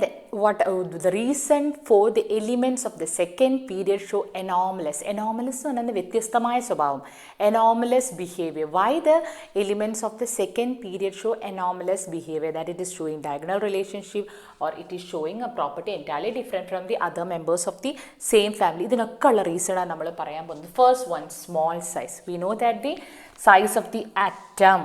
the reason for the elements of the second period show anomalous എന്ന് പറഞ്ഞാൽ വ്യത്യസ്തമായ സ്വഭാവം, anomalous behavior. Why the elements of the second period show anomalous behavior? That it is showing diagonal relationship or it is showing a property entirely different from the other members of the same family. ഇതിനൊക്കെ ഉള്ള റീസണാണ് നമ്മൾ പറയാൻ പോകുന്നത്. First one, small size. We know that the size of the atom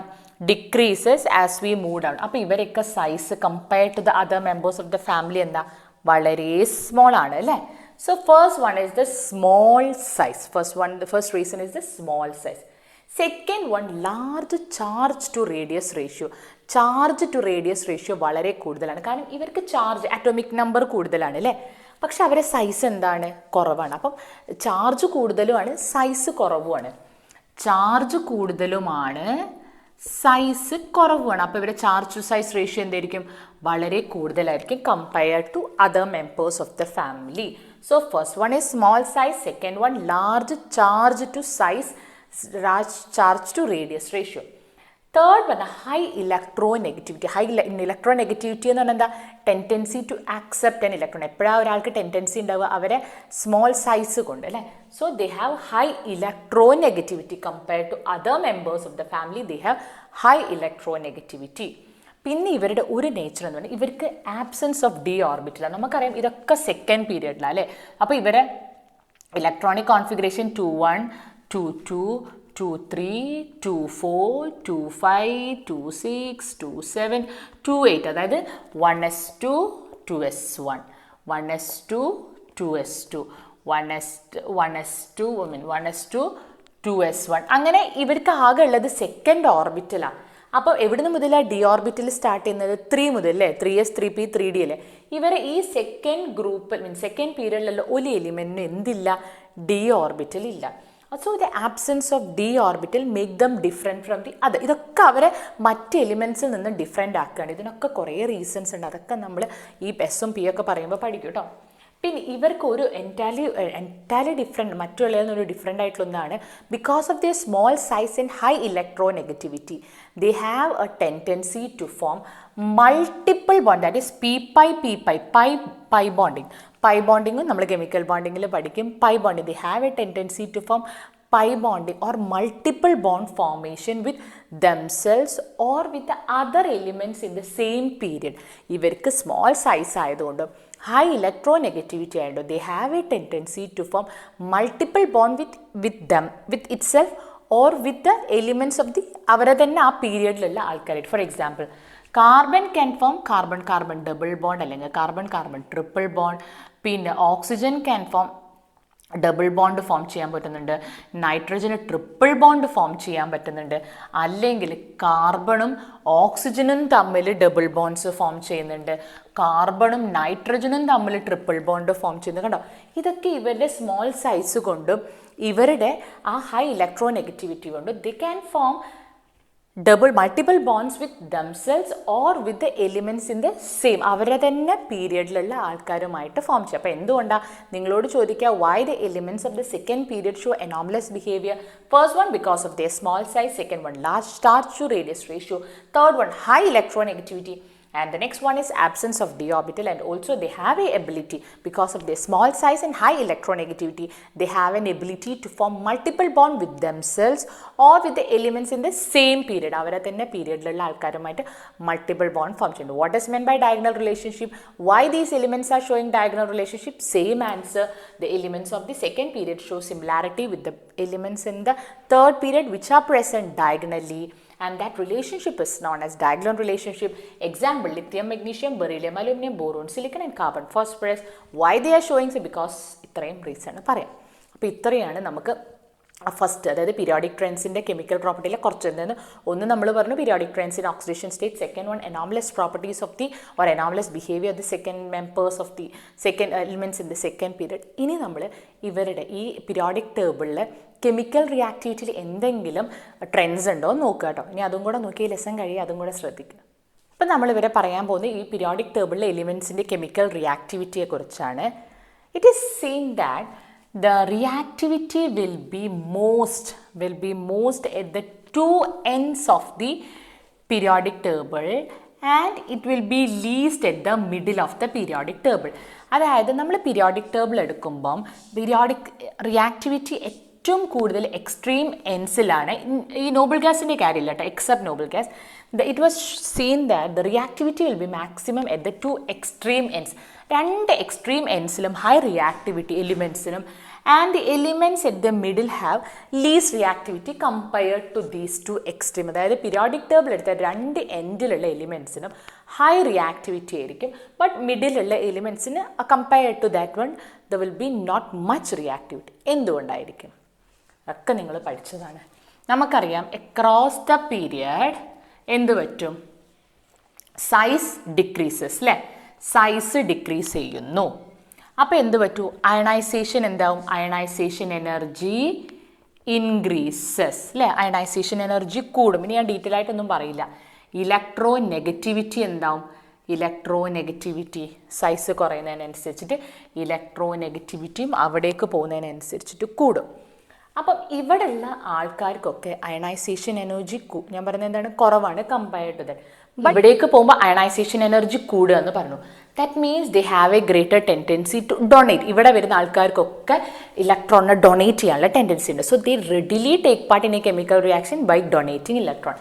decreases as we move down. അപ്പോൾ ഇവരൊക്കെ size compared to the other members of the family എന്താ, വളരെ small ആണ് അല്ലേ. So first one is the small size. First reason is the small size. Second one, large charge to radius ratio. Charge to radius ratio വളരെ കൂടുതലാണ്. കാരണം ഇവർക്ക് charge atomic number കൂടുതലാണ് അല്ലേ, പക്ഷെ അവരെ സൈസ് എന്താണ്, കുറവാണ്. അപ്പം ചാർജ് കൂടുതലുമാണ്, സൈസ് കുറവുമാണ്. ചാർജ് കൂടുതലുമാണ്, സൈസ് കുറവാണ്. അപ്പോൾ ഇവരുടെ ചാർജ് ടു സൈസ് റേഷ്യോ എന്തായിരിക്കും, വളരെ കൂടുതലായിരിക്കും compared to other members of the family. So first one is small size, second one large charge to size, charge to radius ratio. Third one high electronegativity. Electronegativity എന്ന് പറഞ്ഞാൽ എന്താ, tendency to accept an electron. എപ്പോഴാണ് ഒരാൾക്ക് tendency ഉണ്ടാവുക, അവരെ small size കൊണ്ട് അല്ലേ. So they have high electronegativity compared to other members of the family. They have high electronegativity. പിന്നെ ഇവരുടെ ഒരു നേച്ചർ എന്ന് പറഞ്ഞാൽ ഇവർക്ക് ആബ്സെൻസ് ഓഫ് ഡി ഓർബിറ്റലാണ്. നമുക്കറിയാം ഇതൊക്കെ സെക്കൻഡ് പീരിയഡിലാണ് അല്ലേ. അപ്പോൾ ഇവരെ ഇലക്ട്രോണിക് കോൺഫിഗറേഷൻ 2-1, 2-2, 2-3, 2-4, 2-5, 2-6, 2-7, 2-8. അതായത് 1s2, 2s1, 1s2, 2s2, 1s2, 2s1. അങ്ങനെ ഇവർക്ക് ആകെ ഉള്ളത് സെക്കൻഡ് ഓർബിറ്റലാണ്. അപ്പോൾ എവിടുന്ന് മുതലാണ് ഡി ഓർബിറ്റൽ സ്റ്റാർട്ട് ചെയ്യുന്നത്, 3 മുതൽ അല്ലേ, 3s, 3p, 3d അല്ലേ. ഇവരെ ഈ സെക്കൻഡ് ഗ്രൂപ്പിൽ സെക്കൻഡ് പീരിയഡിലുള്ള ഒരു എലിമെൻറ്റിന് എന്തില്ല, ഡി ഓർബിറ്റൽ ഇല്ല. So the absence of D orbital make them different from the other. ഇതൊക്കെ അവരെ മറ്റ് എലിമെൻസിൽ നിന്നും ഡിഫറെൻ്റ് ആക്കുകയാണ്. ഇതിനൊക്കെ കുറേ റീസൺസ് ഉണ്ട്. അതൊക്കെ നമ്മൾ ഈ എസും പി ഒക്കെ പറയുമ്പോൾ പഠിക്കും കേട്ടോ. പിന്നെ ഇവർക്ക് ഒരു എൻറ്റയർലി ഡിഫറെൻറ്റ്, മറ്റുള്ളതിൽ നിന്നൊരു ഡിഫറെൻ്റ് ആയിട്ടുള്ള ഒന്നാണ് because of their small size and high electronegativity they have a tendency to form multiple bond. That is pi bonding. Pi ബോണ്ടിങ്ങും നമ്മൾ കെമിക്കൽ ബോണ്ടിങ്ങിൽ പഠിക്കും. Pi bonding, they have a tendency to form pi bonding or multiple bond formation with themselves or with the other elements in the same period. ഇവർക്ക് small size ആയതുകൊണ്ട് high electronegativity ആയതുകൊണ്ട് they have a tendency to form multiple bond with them, with itself or with the elements of the അവരെ തന്നെ ആ പീരിയഡിലുള്ള ആൾക്കാരായിട്ട്. For example carbon can form carbon double bond അല്ലെങ്കിൽ carbon triple bond. പിന്നെ oxygen can form double bond form ചെയ്യാൻ പറ്റുന്നുണ്ട്, നൈട്രജന് triple bond form ചെയ്യാൻ പറ്റുന്നുണ്ട്, അല്ലെങ്കിൽ കാർബണും ഓക്സിജനും തമ്മിൽ ഡബിൾ ബോണ്ട്സ് ഫോം ചെയ്യുന്നുണ്ട്, കാർബണും നൈട്രജനും തമ്മിൽ ട്രിപ്പിൾ ബോണ്ട് ഫോം ചെയ്യുന്നത്. കണ്ടോ, ഇതൊക്കെ ഇവരുടെ സ്മോൾ സൈസ് കൊണ്ടും ഇവരുടെ ആ ഹൈ ഇലക്ട്രോനെഗറ്റിവിറ്റി കൊണ്ടും they can form multiple bonds with themselves or with the elements in the same അവരെ തന്നെ പീരിയഡിലുള്ള ആൾക്കാരുമായിട്ട് ഫോം ചെയ്യും. അപ്പോൾ എന്തുകൊണ്ടാണ് നിങ്ങളോട് ചോദിക്കുക, why the elements of the second period show anomalous behavior? First one, because of their small size. Second one, large charge to radius ratio. Third one, high electronegativity. And the next one is absence of d orbital, and also they have a ability, because of their small size and high electronegativity, they have an ability to form multiple bond with themselves or with the elements in the same period. അവരെ തന്നെ പീരിയഡിലുള്ള ആൾക്കാരുമായിട്ട് multiple bond form ചെയ്യുന്നു. What is meant by diagonal relationship? Why these elements are showing diagonal relationship? Same answer. The elements of the second period show similarity with the elements in the third period which are present diagonally, and that relationship is known as diagonal relationship. Example, lithium, magnesium, beryllium, aluminum, boron, silicon and carbon, phosphorus. Why they are showing? Because ഇത്രയും reason പറയാം. അപ്പോൾ ഇത്രയാണ് നമുക്ക് first, അതായത് periodic ട്രെൻഡ്സിൻ്റെ chemical പ്രോപ്പർട്ടിയിലെ കുറച്ച് ഒന്ന് നമ്മൾ പറഞ്ഞു periodic trends in oxidation state. Second one anomalous properties of the or anomalous behaviour of the second members of the second elements in the second period. ഇനി നമ്മൾ ഇവരുടെ ഈ പീരിയോഡിക് ടേബിളിൽ കെമിക്കൽ റിയാക്ടിവിറ്റിയിൽ എന്തെങ്കിലും ട്രെൻഡ്സ് ഉണ്ടോ എന്ന് നോക്കുക കേട്ടോ. ഇനി അതും കൂടെ നോക്കി ലെസൺ കഴിയുക, അതും കൂടെ ശ്രദ്ധിക്കുക. ഇപ്പം നമ്മളിവരെ പറയാൻ പോകുന്നത് ഈ പീരിയോഡിക് ടേബിളിലെ എലിമെൻറ്റ്സിൻ്റെ കെമിക്കൽ റിയാക്ടിവിറ്റിയെക്കുറിച്ചാണ്. It is seen that the reactivity will be most at the two ends of the periodic table, and it will be least at the middle of the periodic table. അതായത് നമ്മൾ periodic table എടുക്കുമ്പം periodic reactivity ഏറ്റവും കൂടുതൽ extreme എൻസിലാണ്. ഈ നോബിൾ ഗ്യാസിൻ്റെ കാര്യമില്ല കേട്ടോ, except noble gas. It was seen that the reactivity will be maximum at the two extreme ends. രണ്ട് എക്സ്ട്രീം എൻസിലും ഹൈ റിയാക്ടിവിറ്റി എലിമെൻസിനും, and the elements at the middle have least reactivity compared to these two extreme. അതായത് periodic table എടുത്ത രണ്ട് എൻഡിലുള്ള എലിമെൻസിനും high reactivity ആയിരിക്കും, but മിഡിലുള്ള എലിമെൻസിന് compared to that one the will be not much reactivity. എന്തുകൊണ്ടായിരിക്കും? ഒക്കെ നിങ്ങൾ പഠിച്ചതാണ്. നമുക്കറിയാം അക്രോസ് ദ പീരിയഡ് എന്ത് പറ്റും? സൈസ് ഡിക്രീസസ് അല്ലേ? സൈസ് ഡിക്രീസ് ചെയ്യുന്നു. അപ്പോൾ എന്ത് പറ്റൂ? അയണൈസേഷൻ എന്താവും? അയണൈസേഷൻ എനർജി ഇൻക്രീസസ് അല്ലേ? അയണൈസേഷൻ എനർജി കൂടും. ഇനി ഞാൻ ഡീറ്റെയിൽ ആയിട്ടൊന്നും പറയില്ല. ഇലക്ട്രോ നെഗറ്റിവിറ്റി എന്താവും? ഇലക്ട്രോ നെഗറ്റിവിറ്റി സൈസ് കുറയുന്നതിനനുസരിച്ചിട്ട് ഇലക്ട്രോ നെഗറ്റിവിറ്റിയും അവിടേക്ക് പോകുന്നതിനനുസരിച്ചിട്ട് കൂടും. അപ്പം ഇവിടെയുള്ള ആൾക്കാർക്കൊക്കെ അയണൈസേഷൻ എനർജി ഞാൻ പറയുന്നത് എന്താണ്? കുറവാണ് കമ്പയർഡ് ടു ദാറ്റ്. ഇവിടേക്ക് പോകുമ്പോൾ അയണൈസേഷൻ എനർജി കൂടുക എന്ന് പറഞ്ഞു. That means they have a greater tendency to donate. ഇവിടെ വരുന്ന ആൾക്കാർക്കൊക്കെ ഇലക്ട്രോണിനെ ഡൊണേറ്റ് ചെയ്യാനുള്ള ടെൻഡൻസി ഉണ്ട്. So they readily take part in a chemical reaction by donating electron.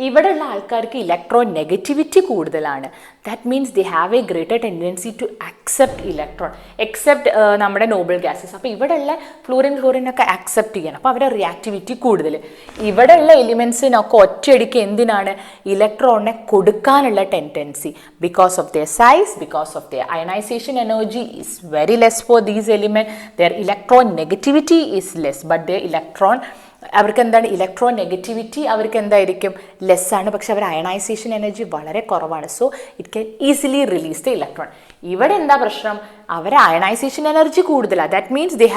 ഇവിടെയുള്ള ആൾക്കാർക്ക് ഇലക്ട്രോ നെഗറ്റിവിറ്റി കൂടുതലാണ്. That means they have a greater tendency to accept electron, except നമ്മുടെ നോബിൾ ഗ്യാസസ്. അപ്പോൾ ഇവിടെയുള്ള ഫ്ലൂറിനൊക്കെ അക്സെപ്റ്റ് ചെയ്യണം. അപ്പോൾ അവരുടെ റിയാക്ടിവിറ്റി കൂടുതൽ. ഇവിടെയുള്ള എലിമെൻസിനൊക്കെ ഒറ്റയടിക്ക് എന്തിനാണ്? ഇലക്ട്രോണിനെ കൊടുക്കാനുള്ള tendency. Because of their size, because of their ionization energy is very less for these element. Their electronegativity is less, but their electron അവർക്ക് എന്താണ്? ഇലക്ട്രോ നെഗറ്റിവിറ്റി അവർക്ക് എന്തായിരിക്കും? ലെസ്സാണ്. പക്ഷെ അവർ അയണൈസേഷൻ എനർജി വളരെ കുറവാണ്. So it can easily release the electron. ഇവിടെ എന്താ പ്രശ്നം? അവരെ അയണൈസേഷൻ എനർജി കൂടുതലാണ്. That means they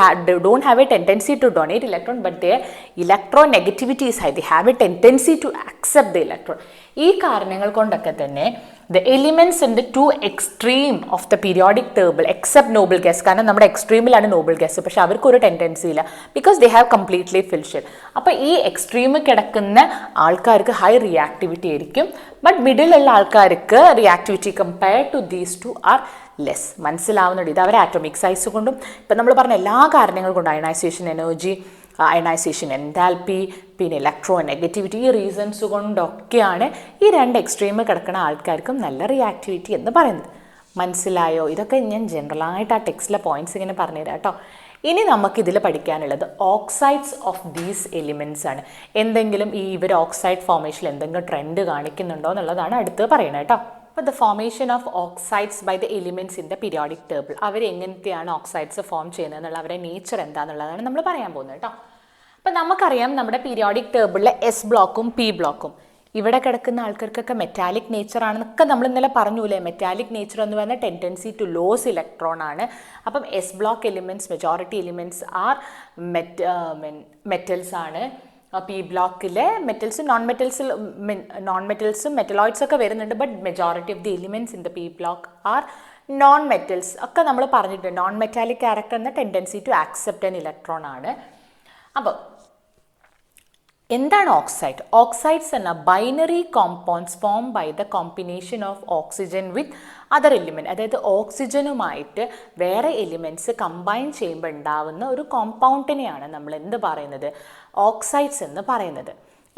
don't have a tendency to donate electron, but their electronegativity is high. They have a tendency to accept the electron. ഈ കാരണങ്ങൾ കൊണ്ടൊക്കെ തന്നെ the elements in the two extreme of the periodic table except noble gas, കാരണം നമ്മുടെ എക്സ്ട്രീമിലാണ് noble gas, പക്ഷെ അവർക്കൊരു tendency ഇല്ല, because they have completely filled shell. അപ്പോൾ ഈ എക്സ്ട്രീമിൽ കിടക്കുന്ന ആൾക്കാർക്ക് ഹൈ റിയാക്ടിവിറ്റി ആയിരിക്കും, ബട്ട് മിഡിലുള്ള ആൾക്കാർക്ക് reactivity compared to these two are less. മനസ്സിലാവുന്നുണ്ട്? ഇത് അവരെ ആറ്റോമിക് സൈസ് കൊണ്ടും ഇപ്പം നമ്മൾ പറഞ്ഞ എല്ലാ കാരണങ്ങൾ കൊണ്ടും അയണൈസേഷൻ എനർജി, അയണൈസേഷൻ എൻതാൽപ്പി, പിന്നെ ഇലക്ട്രോ നെഗറ്റിവിറ്റി, ഈ റീസൺസ് കൊണ്ടൊക്കെയാണ് ഈ രണ്ട് എക്സ്ട്രീമിൽ കിടക്കുന്ന ആൾക്കാർക്കും നല്ല റിയാക്ടിവിറ്റി എന്ന് പറയുന്നത്. മനസ്സിലായോ? ഇതൊക്കെ ഞാൻ ജനറലായിട്ട് ആ ടെക്സ്റ്റിലെ പോയിന്റ്സ് ഇങ്ങനെ പറഞ്ഞുതരാം കേട്ടോ. ഇനി നമുക്കിതിൽ പഠിക്കാനുള്ളത് ഓക്സൈഡ്സ് ഓഫ് ദീസ് എലിമെൻറ്റ്സ് ആണ്. എന്തെങ്കിലും ഈ ഇവർ ഓക്സൈഡ് ഫോർമേഷനിൽ എന്തെങ്കിലും ട്രെൻഡ് കാണിക്കുന്നുണ്ടോ എന്നുള്ളതാണ് അടുത്ത് പറയുന്നത് കേട്ടോ. അപ്പോൾ the formation of oxides by the elements in the periodic table, അവരെങ്ങനത്തെയാണ് ഓക്സൈഡ്സ് ഫോം ചെയ്യുന്നത് എന്നുള്ള അവരുടെ നേച്ചർ എന്താണെന്നുള്ളതാണ് നമ്മൾ പറയാൻ പോകുന്നത് കേട്ടോ. അപ്പോൾ നമുക്കറിയാം നമ്മുടെ പീരിയോഡിക് ടേബിളിലെ എസ് ബ്ലോക്കും പി ബ്ലോക്കും ഇവിടെ കിടക്കുന്ന ആൾക്കാർക്കൊക്കെ മെറ്റാലിക് നേച്ചർ ആണെന്നൊക്കെ നമ്മൾ ഇന്നലെ പറഞ്ഞൂലേ. മെറ്റാലിക് നേച്ചർ എന്ന് പറഞ്ഞാൽ ടെൻഡൻസി ടു ലോസ് ഇലക്ട്രോൺ ആണ്. അപ്പം S block elements, majority elements are metals ആണ്. പി ബ്ലോക്കിലെ മെറ്റൽസും നോൺ മെറ്റൽസും മെറ്റലോയിഡ്സ് ഒക്കെ വരുന്നുണ്ട്, but majority of the elements in the P block are non metals ഒക്കെ നമ്മൾ പറഞ്ഞിട്ടുണ്ട്. നോൺ മെറ്റാലിക് ക്യാരക്ടർ എന്ന tendency to accept an electron ആണ്. അപ്പോൾ എന്താണ് ഓക്സൈഡ്? ഓക്സൈഡ്സ് എന്ന binary compounds form by the combination of oxygen with other element, അതായത് ഓക്സിജനുമായിട്ട് വേറെ എലിമെൻറ്റ്സ് കമ്പൈൻ ചെയ്യുമ്പോൾ ഉണ്ടാവുന്ന ഒരു കോമ്പൗണ്ടിനെയാണ് നമ്മൾ എന്ത് പറയുന്നത്? ഓക്സൈഡ്സ് എന്ന് പറയുന്നത്.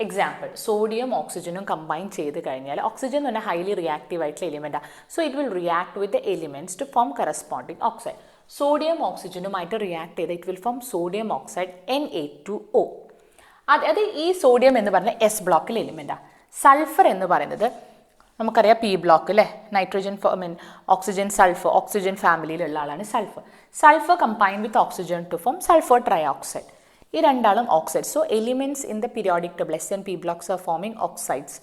എക്സാമ്പിൾ, സോഡിയം ഓക്സിജനും കമ്പൈൻ ചെയ്ത് കഴിഞ്ഞാൽ, ഓക്സിജൻ എന്ന് പറഞ്ഞാൽ ഹൈലി റിയാക്റ്റീവ് ആയിട്ടുള്ള എലിമെൻറ്റാണ്. So it will react with the elements to form corresponding oxide. Sodium ഓക്സിജനുമായിട്ട് റിയാക്ട് ചെയ്ത് it will form sodium oxide Na2O. അത് ഈ സോഡിയം എന്ന് പറഞ്ഞ എസ് ബ്ലോക്കിൽ എലിമെൻറ്റാണ്. സൾഫർ എന്ന് പറയുന്നത് നമുക്കറിയാം പി ബ്ലോക്ക് അല്ലേ, നൈട്രജൻ ഓക്സിജൻ സൾഫർ, ഓക്സിജൻ ഫാമിലിയിലുള്ള ആളാണ് sulphur. Sulphur combine with oxygen to form sulphur trioxide. ഈ രണ്ടാളും oxide. So elements in the periodic table S and P blocks are forming oxides.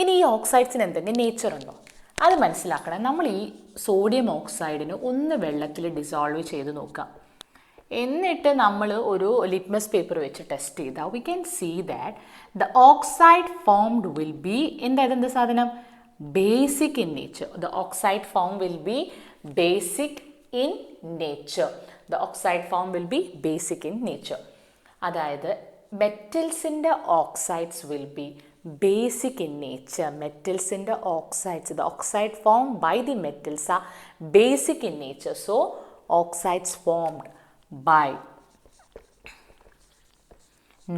ഇനി ഈ ഓക്സൈഡ്സിന് എന്തെങ്കിലും നേച്ചർ ഉണ്ടോ അത് മനസ്സിലാക്കണം. നമ്മൾ ഈ സോഡിയം ഓക്സൈഡിന് ഒന്ന് വെള്ളത്തിൽ ഡിസോൾവ് ചെയ്ത് നോക്കാം. എന്നിട്ട് നമ്മൾ ഒരു ലിറ്റ്മസ് പേപ്പർ വെച്ച് ടെസ്റ്റ് ചെയ്താൽ we can see that the oxide formed will be എന്ത് സാധനം? Basic in nature. The oxide form will be basic in nature. The oxide form will be basic in nature. അതായത് മെറ്റൽസിൻ്റെ oxides will be basic in nature. Metals in the oxides, the oxide formed by the metals are basic in nature. So oxides formed by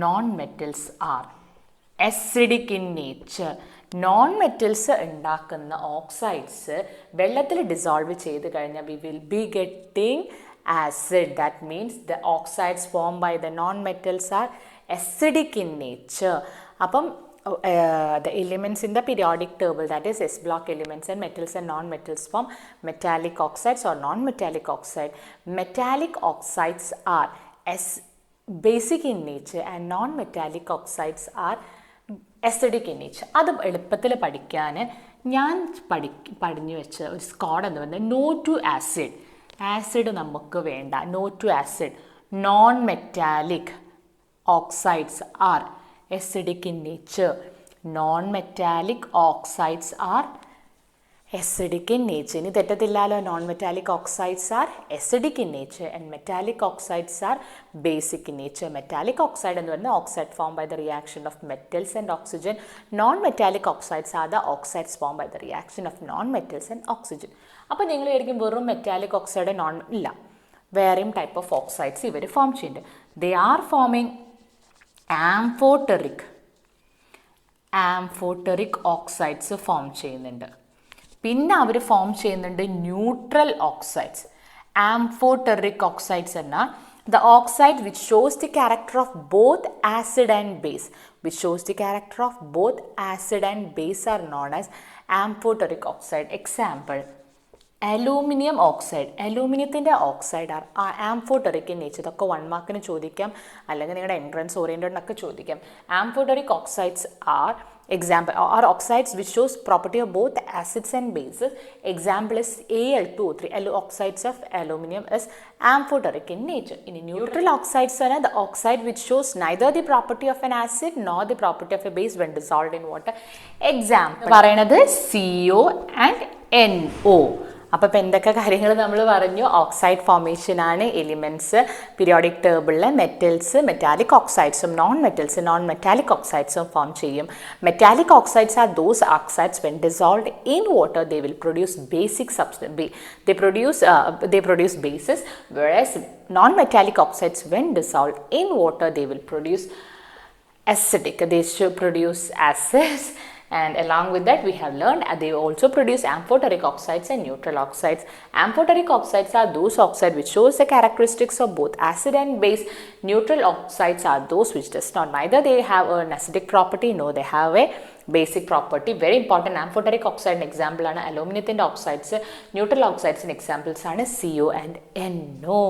non-metals are acidic in nature. Non-metals ഉണ്ടാക്കുന്ന oxides വെള്ളത്തിൽ dissolve ചെയ്ത് കഴിഞ്ഞാൽ we will be getting acid. That means the oxides formed by the non-metals are acidic in nature. അപ്പം the elements in the periodic table, that is S block elements and metals and non-metals, form metallic oxides or non-metallic oxide. Metallic oxides are basic in nature and non-metallic oxides are acidic in nature. അത് എളുപ്പത്തിൽ പഠിക്കാൻ ഞാൻ പഠിഞ്ഞു വെച്ച ഒരു squad എന്ന് പറയുന്നത് no to acid. Acid നമുക്ക് വേണ്ട. No to acid. Non metallic oxides are acidic in nature. Non-metallic oxides are acidic in nature. ഇനി തെറ്റത്തില്ലല്ലോ. Non-metallic oxides are acidic in nature and metallic oxides are basic in nature. Metallic oxide എന്ന് പറയുന്നത് oxide formed by the reaction of metals and oxygen. Non-metallic oxides are the oxides formed by the reaction of non-metals and oxygen. അപ്പോൾ നിങ്ങൾ വിചാരിക്കും വെറും metallic oxide ഇല്ല, വേറെയും type of oxides ഇവർ form ചെയ്യുന്നുണ്ട്. They are forming amphoteric oxides form ചെയ്യുന്നുണ്ട്. പിന്നെ അവർ ഫോം ചെയ്യുന്നുണ്ട് ന്യൂട്രൽ ഓക്സൈഡ്സ്. ആംഫോട്ടറിക് ഓക്സൈഡ്സ് എന്നാൽ the oxide which shows the character of both acid and base, which shows the character of both acid and base are known as amphoteric oxide. Example, aluminium oxide. അലൂമിനിയത്തിൻ്റെ oxide are amphoteric in nature. ഇതൊക്കെ 1 മാർക്കിന് ചോദിക്കാം, അല്ലെങ്കിൽ നിങ്ങളുടെ entrance ഓറിയൻറ്റഡിനൊക്കെ ചോദിക്കാം. Amphoteric oxides are example are oxides which shows property of both acids and bases. Example is Al2O3. Oxides of aluminum is amphoteric in nature. In neutral oxides are the oxide which shows neither the property of an acid nor the property of a base when dissolved in water. Example പറയുന്നത് CO and NO. അപ്പോൾ ഇപ്പോൾ എന്തൊക്കെ കാര്യങ്ങൾ നമ്മൾ പറഞ്ഞു? Oxide ഫോർമേഷനാണ് elements periodic ടേബിളിൽ. Metals metallic ഓക്സൈഡ്സും നോൺ മെറ്റൽസ് നോൺ മെറ്റാലിക് ഓക്സൈഡ്സും ഫോം ചെയ്യും. Metallic oxides are those oxides when dissolved in water they will produce basic they produce bases, whereas non metallic oxides when dissolved in water they will produce acidic. They should produce acids. And along with that we have learned they also produce amphoteric oxides and neutral oxides. Amphoteric oxides are those oxides which shows the characteristics of both acid and base. Neutral oxides are those which does not, neither they have an acidic property nor they have a basic property. Very important. Amphoteric oxide example ആണ് അലൂമിനിയത്തിൻ്റെ oxides. Neutral ഓക്സൈഡ്സിന് examples ആണ് CO and NO.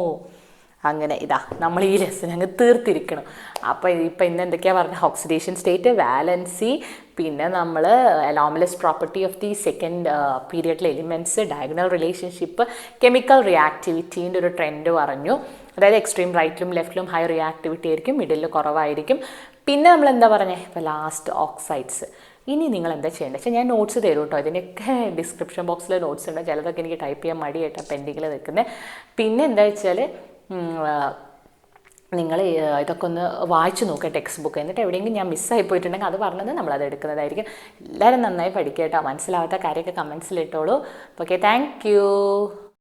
അങ്ങനെ ഇതാ നമ്മൾ ഈ lesson അങ്ങ് തീർത്തിരിക്കണം. അപ്പോൾ ഇപ്പം ഇന്ന് എന്തൊക്കെയാണ് പറഞ്ഞത്? ഓക്സിഡേഷൻ സ്റ്റേറ്റ്, വാലൻസി, പിന്നെ നമ്മൾ anomalous property of the second പീരിയഡിലെ എലിമെൻറ്റ്സ്, ഡയഗണൽ റിലേഷൻഷിപ്പ്, കെമിക്കൽ റിയാക്ടിവിറ്റീൻ്റെ ഒരു ട്രെൻഡ് പറഞ്ഞു. അതായത് എക്സ്ട്രീം റൈറ്റിലും ലെഫ്റ്റിലും ഹൈ റിയാക്ടിവിറ്റി ആയിരിക്കും, മിഡിൽ കുറവായിരിക്കും. പിന്നെ നമ്മൾ എന്താ പറഞ്ഞത്? ഇപ്പോൾ ലാസ്റ്റ് ഓക്സൈഡ്സ്. ഇനി നിങ്ങൾ എന്താ ചെയ്യേണ്ടത് വെച്ചാൽ ഞാൻ നോട്ട്സ് തരും കേട്ടോ. ഇതിൻ്റെയൊക്കെ ഡിസ്ക്രിപ്ഷൻ ബോക്സിൽ നോട്ട്സ് ഉണ്ട്. ചിലതൊക്കെ എനിക്ക് ടൈപ്പ് ചെയ്യാൻ മടിയായിട്ടാണ് പെൻഡിങ്ങിൽ നിൽക്കുന്നത്. പിന്നെ എന്താ വെച്ചാൽ നിങ്ങൾ ഇതൊക്കെ ഒന്ന് വായിച്ചു നോക്കുക ടെക്സ്റ്റ് ബുക്ക്. എന്നിട്ട് എവിടെയെങ്കിലും ഞാൻ മിസ്സായി പോയിട്ടുണ്ടെങ്കിൽ അത് പറഞ്ഞത് നമ്മളത് എടുക്കുന്നതായിരിക്കും. എല്ലാവരും നന്നായി പഠിക്കുക കേട്ടോ. മനസ്സിലാവാത്ത കാര്യമൊക്കെ കമൻസിലിട്ടോളൂ. Okay, thank you.